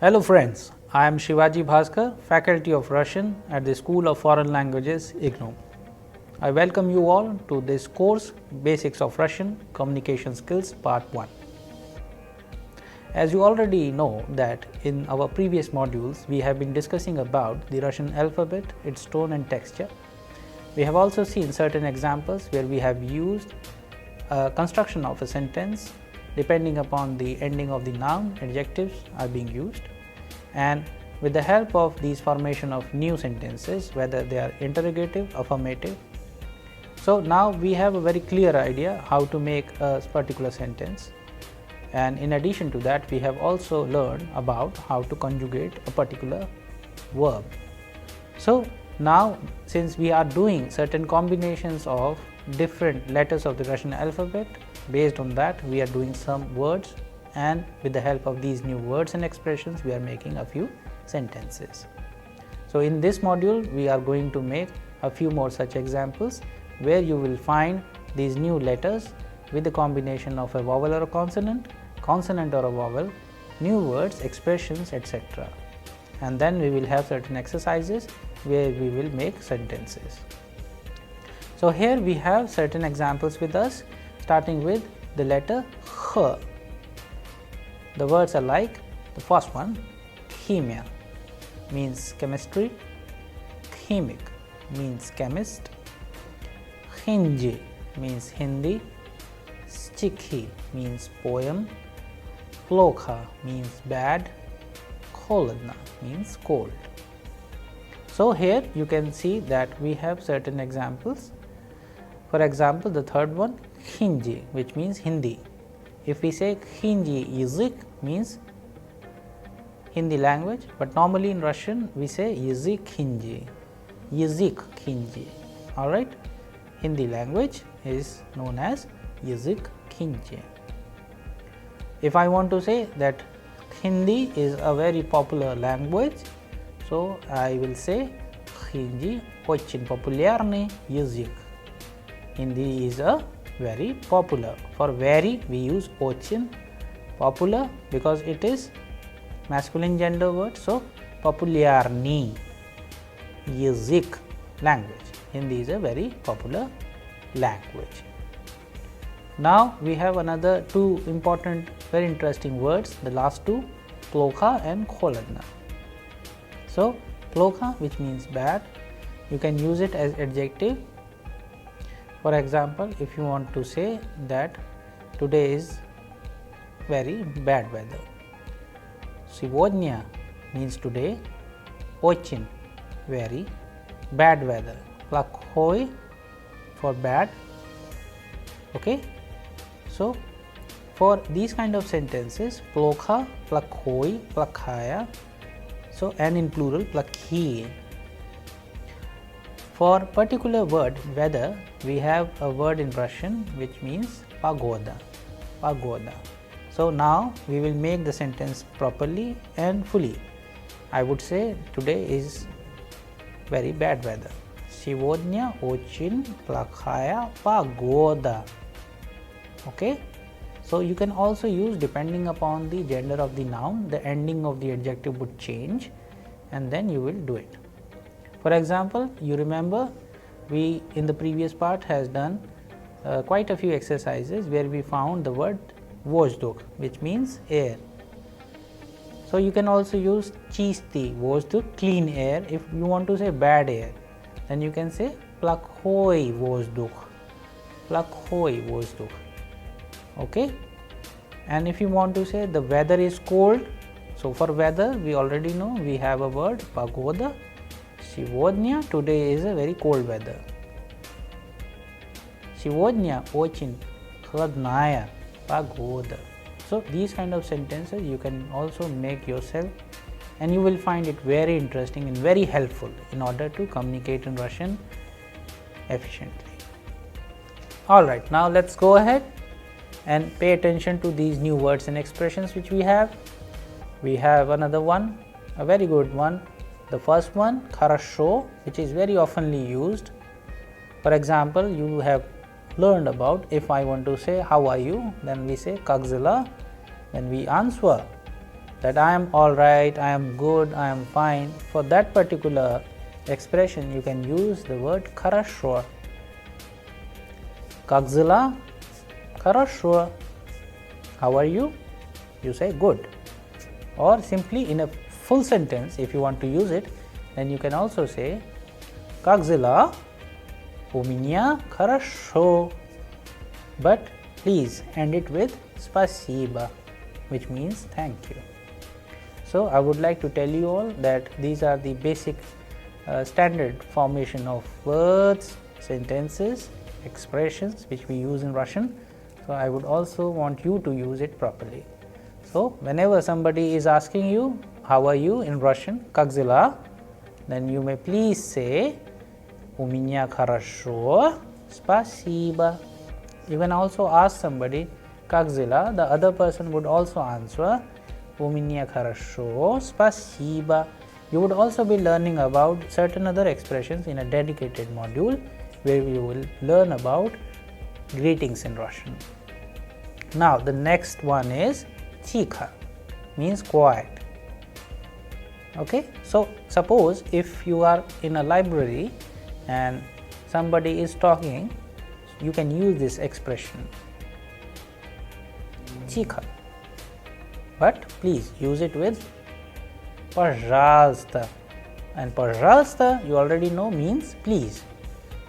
Hello friends, I am Shivaji Bhaskar, Faculty of Russian at the School of Foreign Languages, IGNOU. I welcome you all to this course, Basics of Russian Communication Skills Part 1. As you already know that in our previous modules, we have been discussing about the Russian alphabet, its tone and texture. We have also seen certain examples where we have used a construction of a sentence depending upon the ending of the noun, adjectives are being used, and with the help of these formation of new sentences, whether they are interrogative, affirmative. So now we have a very clear idea how to make a particular sentence, and in addition to that we have also learned about how to conjugate a particular verb. So now since we are doing certain combinations of different letters of the Russian alphabet, based on that we are doing some words, and with the help of these new words and expressions we are making a few sentences. So in this module we are going to make a few more such examples where you will find these new letters with the combination of a vowel or a consonant, consonant or a vowel, new words, expressions, etc. And then we will have certain exercises where we will make sentences. So here we have certain examples with us, starting with the letter H. The words are like the first one, Khimia means chemistry, Khimik means chemist, Hindi means Hindi, Stikhi means poem, Plokha means bad, Kholodna means cold. So here you can see that we have certain examples. For example, the third one, Hindi, which means Hindi. If we say Hindi yazyk means Hindi language, but normally in Russian we say yazyk Hindi, yazyk Hindi. All right, Hindi language is known as yazyk Hindi. If I want to say that Hindi is a very popular language, so I will say Hindi очень популярный язык. Hindi is a very popular. For very we use очень, popular because it is masculine gender word, so популярный язык, language. Hindi is a very popular language. Now we have another two important, very interesting words, the last two, Plokha and Kholodna. So Plokha, which means bad, you can use it as adjective. For example, if you want to say that today is very bad weather, Сегодня means today, очень, very, bad weather, плохой for bad. Okay, so for these kind of sentences, плохо, плохой, плохая, so and in plural, плохие. For particular word weather, we have a word in Russian which means pagoda, pagoda. So now we will make the sentence properly and fully. I would say today is very bad weather. Сегодня очень плохая погода. Okay, so you can also use, depending upon the gender of the noun, the ending of the adjective would change, and then you will do it. For example, you remember we in the previous part has done quite a few exercises where we found the word vozdukh, which means air. So you can also use chisti vozdukh, clean air. If you want to say bad air, then you can say plakhoi vozdukh, plakhoi vozdukh. Okay, and if you want to say the weather is cold, so for weather we already know we have a word pagoda. Сегодня, today is a very cold weather. Сегодня очень холодная погода. So these kind of sentences you can also make yourself, and you will find it very interesting and very helpful in order to communicate in Russian efficiently. Alright, now let's go ahead and pay attention to these new words and expressions which we have. We have another one, a very good one. The first one, хорошо, which is very oftenly used. For example, you have learned about, if I want to say how are you, then we say как дела. When we answer that I am all right, I am good, I am fine. For that particular expression, you can use the word хорошо. Как дела? Хорошо. How are you? You say good. Or simply in a full sentence, if you want to use it, then you can also say как дела? У меня хорошо. But please end it with спасибо, which means thank you. So I would like to tell you all that these are the basic standard formation of words, sentences, expressions which we use in Russian. So I would also want you to use it properly. So whenever somebody is asking you how are you in Russian, как дела, then you may please say у меня хорошо, спасибо. You can also ask somebody как дела, the other person would also answer у меня хорошо, спасибо. You would also be learning about certain other expressions in a dedicated module where you will learn about greetings in Russian. Now the next one is тихо, means quiet. Okay, so suppose if you are in a library and somebody is talking, you can use this expression тихо, but please use it with пожалуйста, and пожалуйста you already know means please.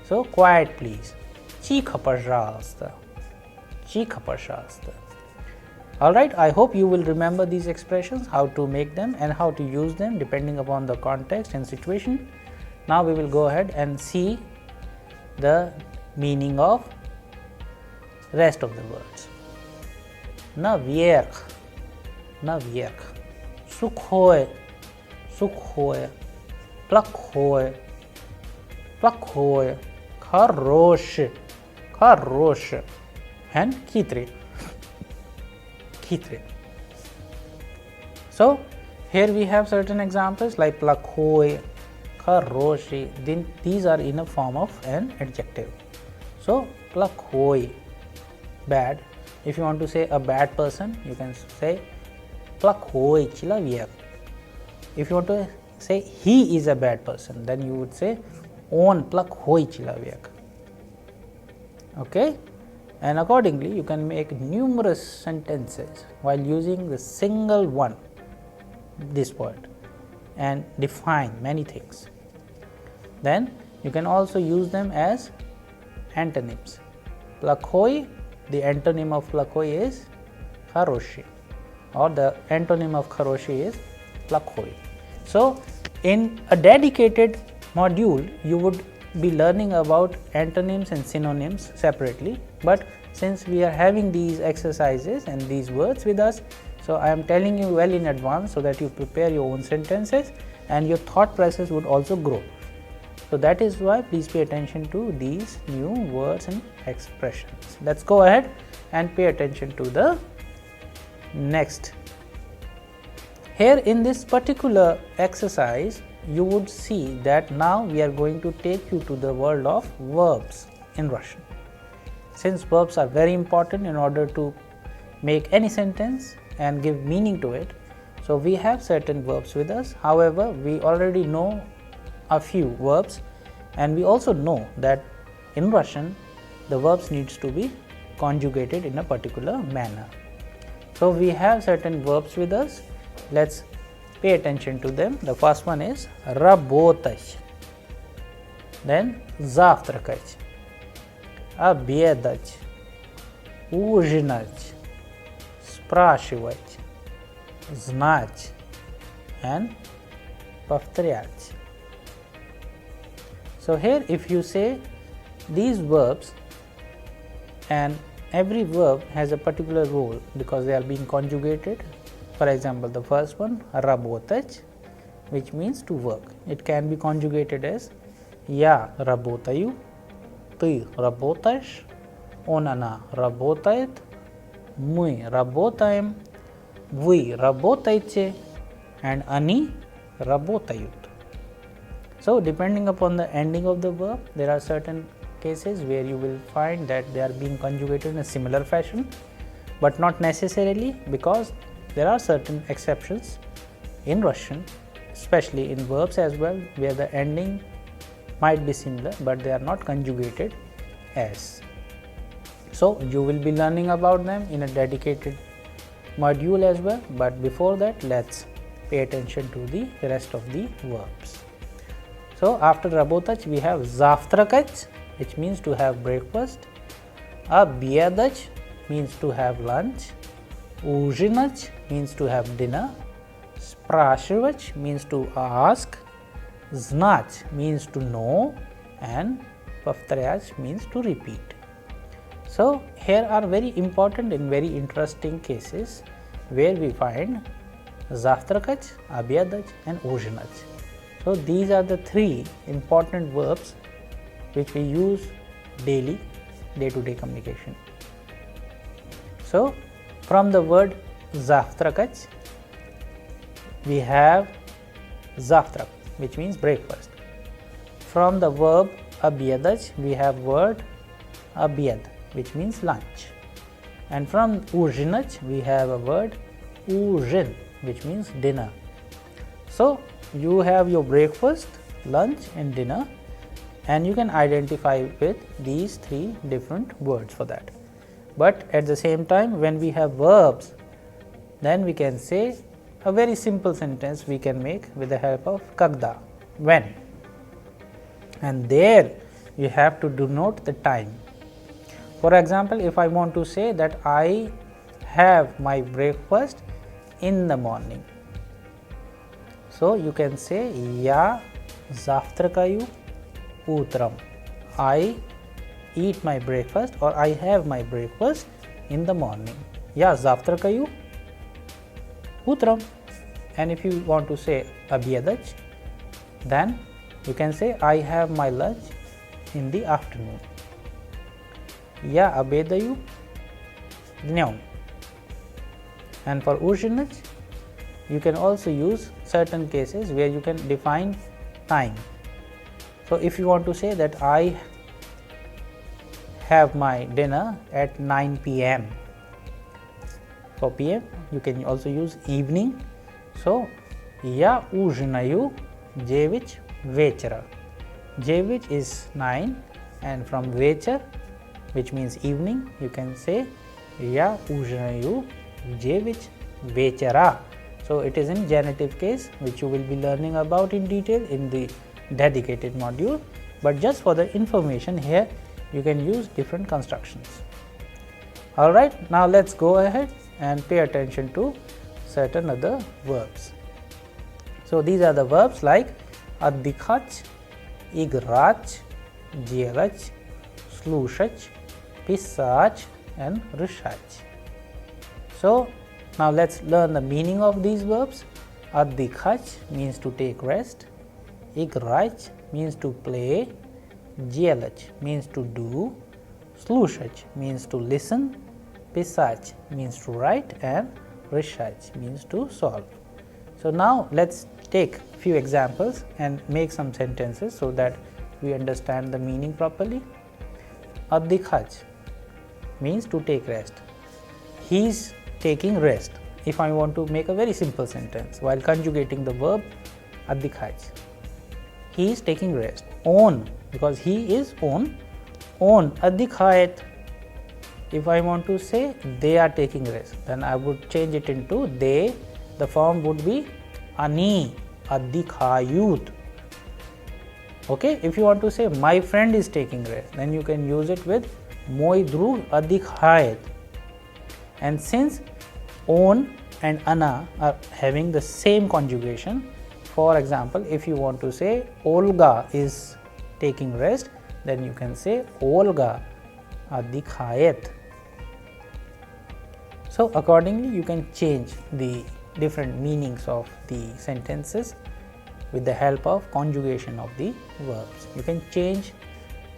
So quiet please, тихо пожалуйста, тихо пожалуйста. Alright, I hope you will remember these expressions, how to make them and how to use them depending upon the context and situation. Now we will go ahead and see the meaning of rest of the words. Наверх, наверх, сухое, сухое, плохое, плохое, хорошее, хорошее, and хитрый, хитрый. So here we have certain examples like плохой, хороший. Then these are in a form of an adjective. So плохой, bad. If you want to say a bad person, you can say плохой человек. If you want to say he is a bad person, then you would say он плохой человек. Okay, and accordingly you can make numerous sentences while using the single one, this word, and define many things. Then you can also use them as antonyms. Плохой, the antonym of плохой is хороший, or the antonym of хороший is плохой. So in a dedicated module you would be learning about antonyms and synonyms separately, but since we are having these exercises and these words with us, so I am telling you well in advance so that you prepare your own sentences and your thought process would also grow. So that is why please pay attention to these new words and expressions. Let's go ahead and pay attention to the next. Here in this particular exercise, you would see that now we are going to take you to the world of verbs in Russian. Since verbs are very important in order to make any sentence and give meaning to it, so we have certain verbs with us. However, we already know a few verbs, and we also know that in Russian the verbs needs to be conjugated in a particular manner. So we have certain verbs with us. Let's pay attention to them. The first one is работать, then завтракать, обедать, ужинать, спрашивать, знать, and повторять. So here if you say these verbs, and every verb has a particular role because they are being conjugated. For example, the first one работать, which means to work. It can be conjugated as я работаю, ты работаешь, он, она работает, мы работаем, вы работаете, and они работают. So depending upon the ending of the verb, there are certain cases where you will find that they are being conjugated in a similar fashion, but not necessarily, because There are certain exceptions in Russian, especially in verbs as well, where the ending might be similar but they are not conjugated as. So you will be learning about them in a dedicated module as well, but before that let's pay attention to the rest of the verbs. So after rabotach we have zavtrakach, which means to have breakfast, obiadach means to have lunch, ujinach means to have dinner, sprashivach means to ask, znach means to know, and повторять means to repeat. So here are very important and very interesting cases where we find zavtrakach, obiadach and ujinach. So these are the three important verbs which we use daily, day-to-day communication. So from the word zavtrakach we have zavtrak, which means breakfast. From the verb obiadach we have word obiad, which means lunch, and from ujinach we have a word ujin, which means dinner. So you have your breakfast, lunch and dinner, and you can identify with these three different words for that. But at the same time, when we have verbs, then we can say a very simple sentence we can make with the help of kagda, when, and there you have to denote the time. For example, if I want to say that I have my breakfast in the morning, so you can say ya zavtrakаю utram, I eat my breakfast or I have my breakfast in the morning. Ya zavtrakаю utram. And if you want to say obiadach, then you can say I have my lunch in the afternoon. Ya obedayu dnем. And for ujinach, you can also use certain cases where you can define time. So if you want to say that I have my dinner at 9 p.m. For p.m. you can also use evening. So ya ujinаю 9 вечера. 9 is 9, and from вечер, which means evening, you can say ya ujinаю 9 вечера. So it is in genitive case, which you will be learning about in detail in the dedicated module, but just for the information here you can use different constructions. Alright, now let's go ahead and pay attention to certain other verbs. So these are the verbs like отдыхать, играть, делать, слушать, писать and решать. So now let's learn the meaning of these verbs. Отдыхать means to take rest, играть means to play, делать means to do, слушать means to listen, писать means to write, and решать means to solve. So now let's take few examples and make some sentences so that we understand the meaning properly. Отдыхать means to take rest. He is taking rest. If I want to make a very simple sentence while conjugating the verb отдыхать, he is taking rest. On, because he is on отдыхает. If I want to say they are taking rest, then I would change it into they. The form would be они отдыхают. Okay, if you want to say my friend is taking rest, then you can use it with мой друг отдыхает. And since on and ana are having the same conjugation, for example, if you want to say Olga is taking rest, then you can say Olga отдыхает. So accordingly you can change the different meanings of the sentences with the help of conjugation of the verbs. You can change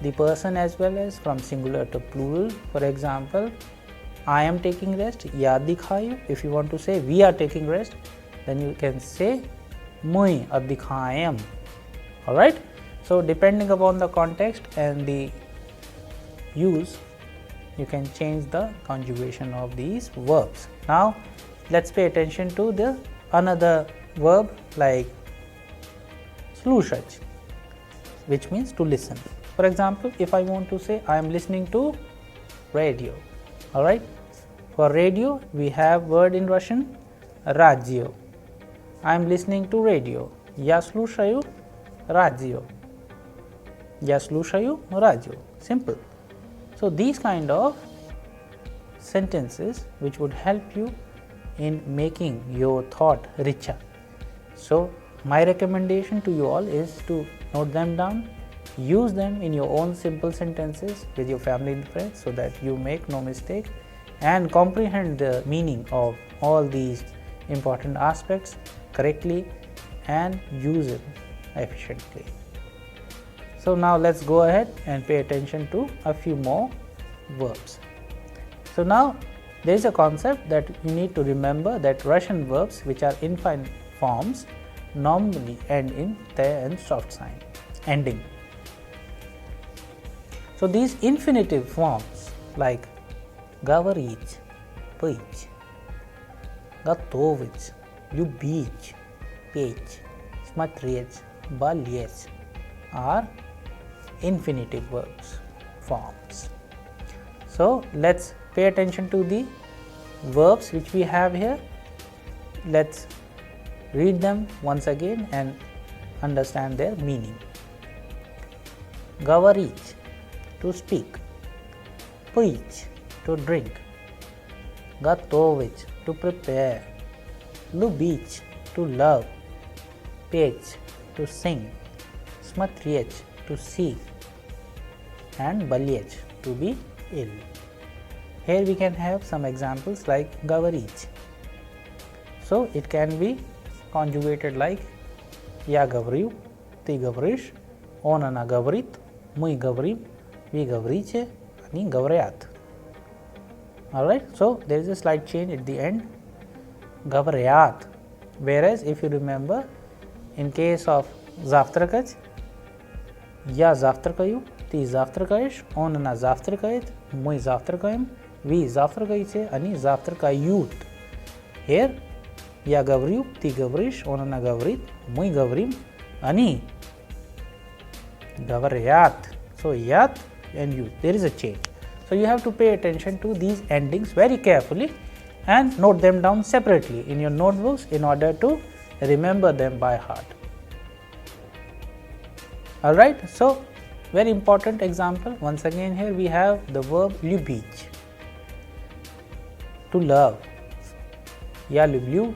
the person as well as from singular to plural. For example, I am taking rest, я отдыхаю. If you want to say we are taking rest, then you can say мы отдыхаем. Alright, so depending upon the context and the use, you can change the conjugation of these verbs. Now let's pay attention to the another verb like slushać, which means to listen. For example, if I want to say I am listening to radio, alright. For radio, we have word in Russian radio. I am listening to radio. Я слушаю радио. Я слушаю радио. Simple. So these kind of sentences which would help you in making your thought richer. So my recommendation to you all is to note them down, use them in your own simple sentences with your family and friends so that you make no mistake and comprehend the meaning of all these important aspects correctly and use it efficiently. So now let's go ahead and pay attention to a few more verbs. So now there is a concept that you need to remember, that Russian verbs which are infinite forms normally end in te and soft sign ending. So these infinitive forms like говорить, быть, готовить, любить, петь, смотреть, болеть are infinitive verbs forms. So let's pay attention to the verbs which we have here. Let's read them once again and understand their meaning. Говорить, to speak, пить, to drink, готовить, to prepare, любить, to love, петь, to sing, смотреть, to see, and болеть, to be ill. Here we can have some examples like говорить. So it can be conjugated like я говорю, ты говоришь, он она говорит, мы говорим, вы говорите, они говорят. Alright, so there is a slight change at the end, говорят. Whereas if you remember, in case of завтракать, я завтракаю, ты завтракаешь, он она завтракает, мы завтракаем, вы завтракаете, они завтракают. Here, я говорю, ты говоришь, он она говорит, мы говорим, они говорят. So ят and you, there is a change. So you have to pay attention to these endings very carefully and note them down separately in your notebooks in order to remember them by heart. Alright, so very important example. Once again, here we have the verb любить, to love. Я люблю,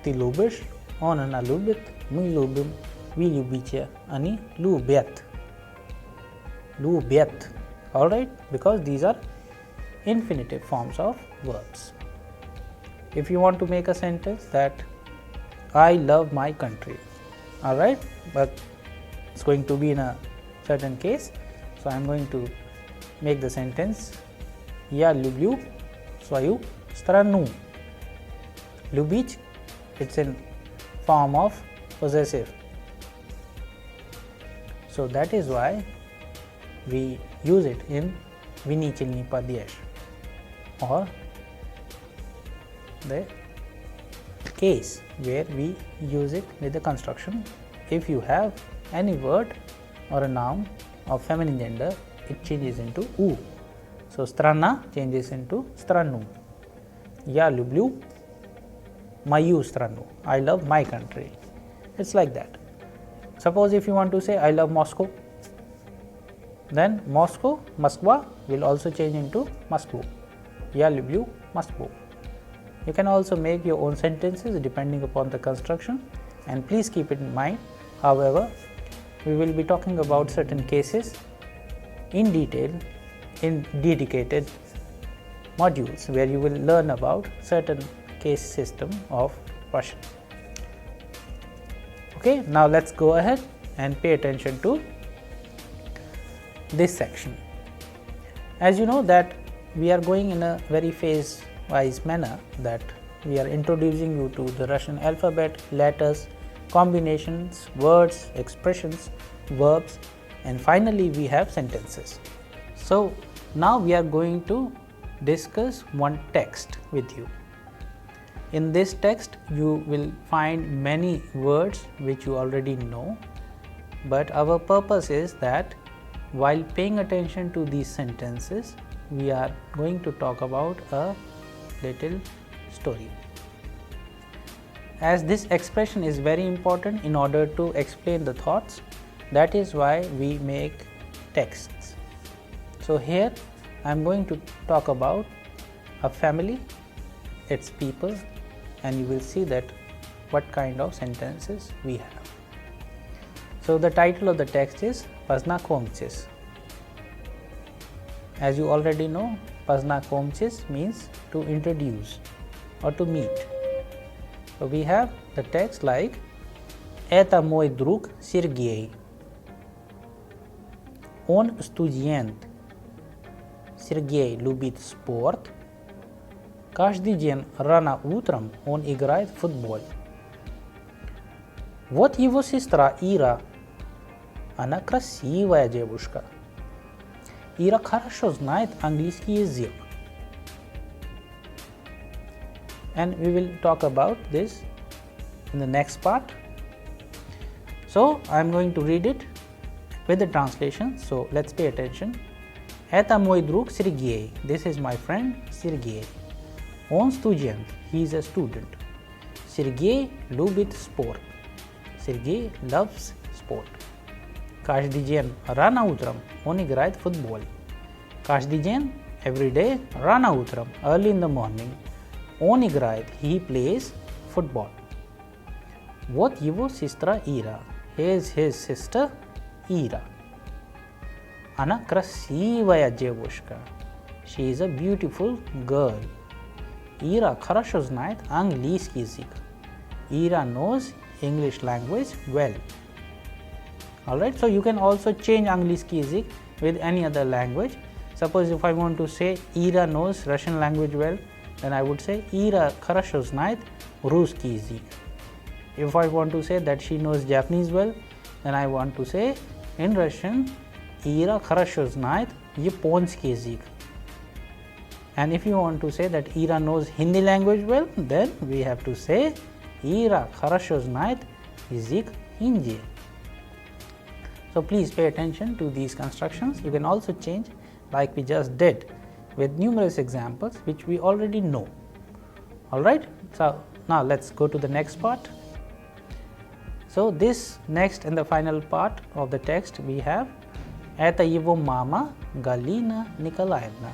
ты любишь, он она любит, мы любим, вы любите, они любят. Любят. Alright, because these are infinitive forms of verbs. If you want to make a sentence that I love my country, alright, but it's going to be in a certain case, so I am going to make the sentence Я люблю свою страну. Любить, it's in form of possessive. So that is why we use it in Vinichilni Padyesh or the case where we use it with the construction. If you have any word or a noun of feminine gender, it changes into U. So strana changes into stranu. Я люблю мою страну. I love my country. It's like that. Suppose if you want to say I love Moscow, then Moscow, Moskva will also change into Moscow. Я люблю Moscow. You can also make your own sentences depending upon the construction, and please keep it in mind. However, we will be talking about certain cases in detail in dedicated modules where you will learn about certain case system of Russian. Okay, now let's go ahead and pay attention to this section. As you know that we are going in a very phase wise manner, that we are introducing you to the Russian alphabet, letters, combinations, words, expressions, verbs, and finally we have sentences. So now we are going to discuss one text with you. In this text, you will find many words which you already know, but our purpose is that while paying attention to these sentences, we are going to talk about a little story. As this expression is very important in order to explain the thoughts, that is why we make texts. So here I am going to talk about a family, its people, and you will see that what kind of sentences we have. So the title of the text is Poznakomces. As you already know, Poznakomces means to introduce or to meet. So we have the text like Это мой друг Сергей. Он студент. Сергей любит спорт. Каждый день рано утром он играет в футбол. Вот его сестра Ира. Она красивая девушка. Ира хорошо знает английский язык. And we will talk about this in the next part. So I am going to read it with the translation. So let's pay attention. Это мой друг Сергей. This is my friend Сергей. Он студент. He is a student. Сергей любит спорт. Сергей loves sport. Каждый день рано утром он играет в футбол. Каждый день, every day, рано утром, early in the morning, он играет, he plays football. Вот его сестра Ира. Here's his sister Ира. Она красивая девушка. She is a beautiful girl. Ира хорошо знает английский язык. Ira knows English language well. Alright, so you can also change английский язык with any other language. Suppose if I want to say Ira knows Russian language well, then I would say Ира хорошо знает русский язык. If I want to say that she knows Japanese well, then I want to say in Russian Ира хорошо знает японский язык. And if you want to say that Ira knows Hindi language well, then we have to say Ира хорошо знает язык Hindi. So please pay attention to these constructions. You can also change like we just did with numerous examples which we already know. Alright, so now let's go to the next part. So this next and the final part of the text we have Это его мама Галина Николаевна.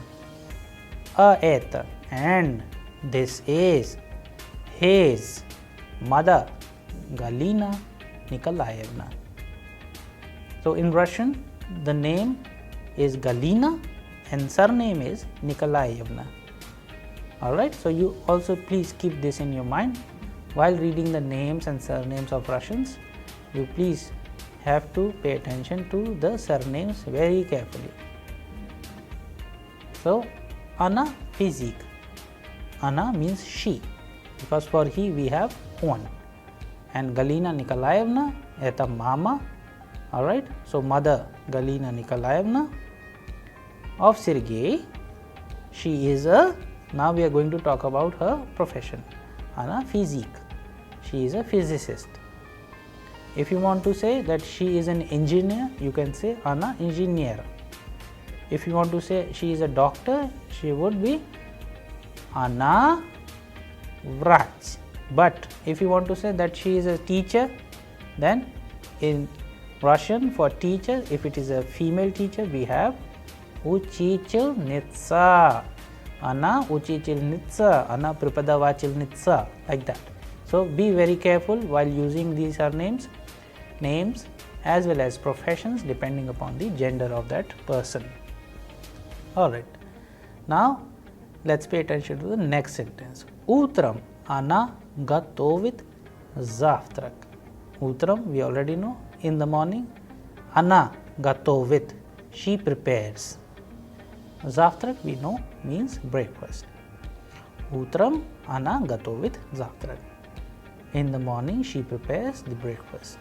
Это and this is his mother Galina Nikolaevna. So in Russian the name is Galina and surname is Nikolaevna. Alright, so you also please keep this in your mind while reading the names and surnames of Russians. You please have to pay attention to the surnames very carefully. So Anna physique. Anna means she, because for he we have on. And Galina Nikolaevna, это mama. Alright, so mother Galina Nikolaevna of Sergei. She is a, now we are going to talk about her profession. Anna physique. She is a physicist. If you want to say that she is an engineer, you can say Anna engineer. If you want to say she is a doctor, she would be Anna Vrach. But if you want to say that she is a teacher, then in Russian for teacher, if it is a female teacher, we have Учительница. Она учительница, она преподавательница, like that. So be very careful while using these surnames, names as well as professions depending upon the gender of that person. Alright, now let's pay attention to the next sentence. Утром она готовит завтрак. Утром we already know, in the morning. Она готовит, she prepares. Завтрак we know means breakfast. Утром она готовит завтрак. In the morning she prepares the breakfast.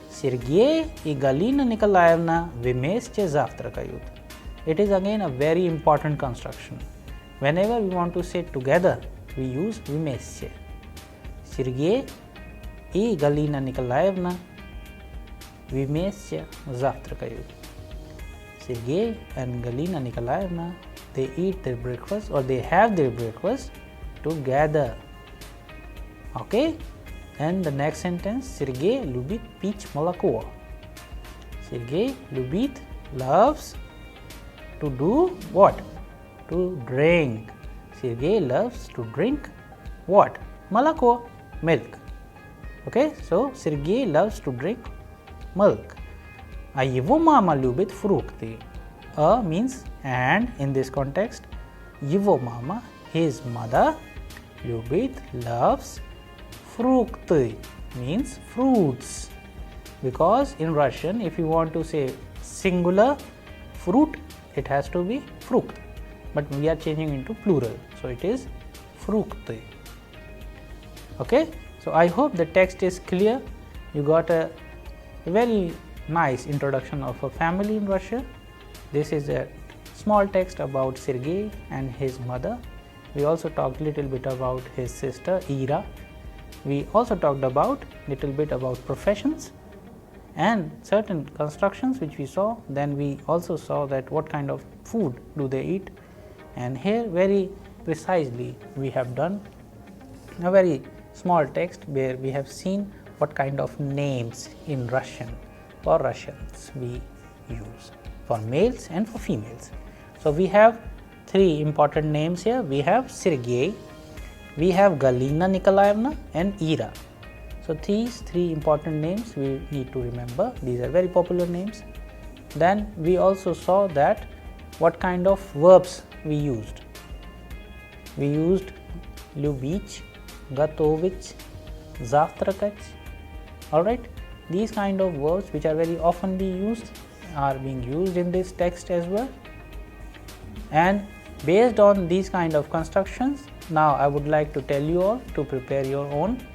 Sergey и Galina Nikolaevna вместе завтракают. It is again a very important construction. Whenever we want to say together, we use вместе. Sergey и Галина Николаевна вместе завтракают. Sergey and Galina Nikolaevna, they eat their breakfast or they have their breakfast together. Okay? And the next sentence, Sergey любит пить молоко. Sergey любит, loves to do what? To drink. Sergey loves to drink what? Молоко, milk. Okay? So, Sergey loves to drink milk. А его мама любит фрукты. A means and in this context, его мама, his mother, любит, loves фрукты means fruits. Because in Russian, if you want to say singular fruit, it has to be frukt. But we are changing into plural. So it is frukты. Okay. So I hope the text is clear. You got a very nice introduction of a family in Russia. This is a small text about Sergey and his mother. We also talked a little bit about his sister Ira. We also talked about little bit about professions and certain constructions which we saw. Then we also saw that what kind of food do they eat, and here very precisely we have done a very small text where we have seen what kind of names in Russian for Russians we use for males and for females. So we have three important names here. We have Sergey, we have Galina Nikolaevna and Ira. So these three important names we need to remember. These are very popular names. Then we also saw that what kind of verbs we used. We used любить, готовить, завтракать. Alright. These kind of verbs which are very often used are being used in this text as well. And based on these kind of constructions, now I would like to tell you all to prepare your own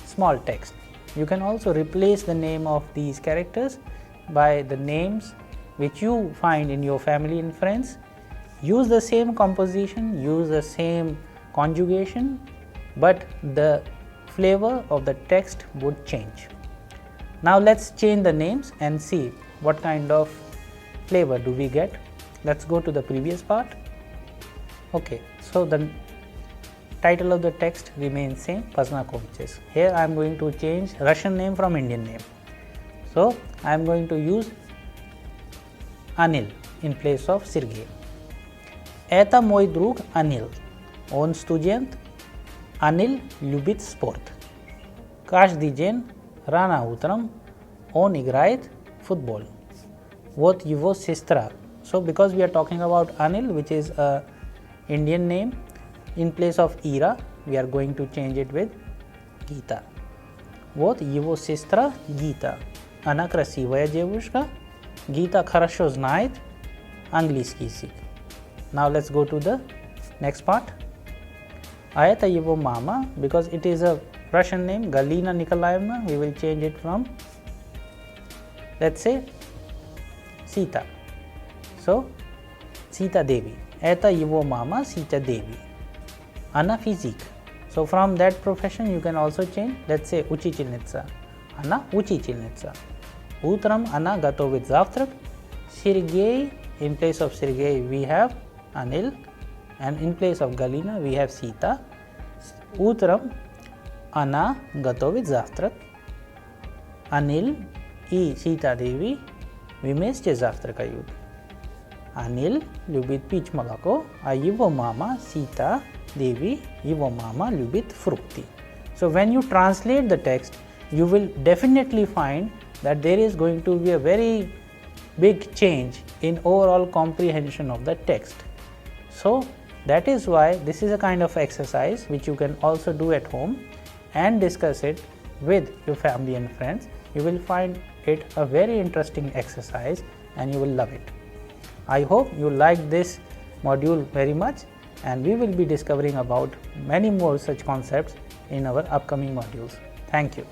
small text. You can also replace the name of these characters by the names which you find in your family and friends. Use the same composition, use the same conjugation, but the flavor of the text would change. Now let's change the names and see what kind of flavor do we get. Let's go to the previous part. Okay, so the title of the text remains same, Poznakovches. Here I am going to change Russian name from Indian name. So I am going to use Anil in place of Sergey. Это мой друг Anil. Он студент. Anil любит спорт. Каждый день рано утром он играет футбол. Вот его сестра. So because we are talking about Anil, which is a Indian name, in place of Ira, we are going to change it with Geeta. Вот его сестра Geeta. Она красивая девушка. Geeta хорошо знает английский язык. Now let's go to the next part. А это его мама, because it is a Russian name, Galina Nikolaevna, we will change it from, let's say, Sita. So, Sita Devi. Это его мама, Sita Devi. Она физик. So, from that profession you can also change, let's say, учительница. Она учительница. Утром она готовит завтрак. Sergey, in place of Sergey we have Anil, and in place of Galina we have Sita. Утром она готовит завтрак. Anil и Sita Devi вместе завтракают. Anil любит пить молоко, а его мама Sita Devi, его мама любит фрукты. So when you translate the text, you will definitely find that there is going to be a very big change in overall comprehension of the text. So that is why this is a kind of exercise which you can also do at home and discuss it with your family and friends. You will find it a very interesting exercise and you will love it. I hope you like this module very much, and we will be discovering about many more such concepts in our upcoming modules. Thank you.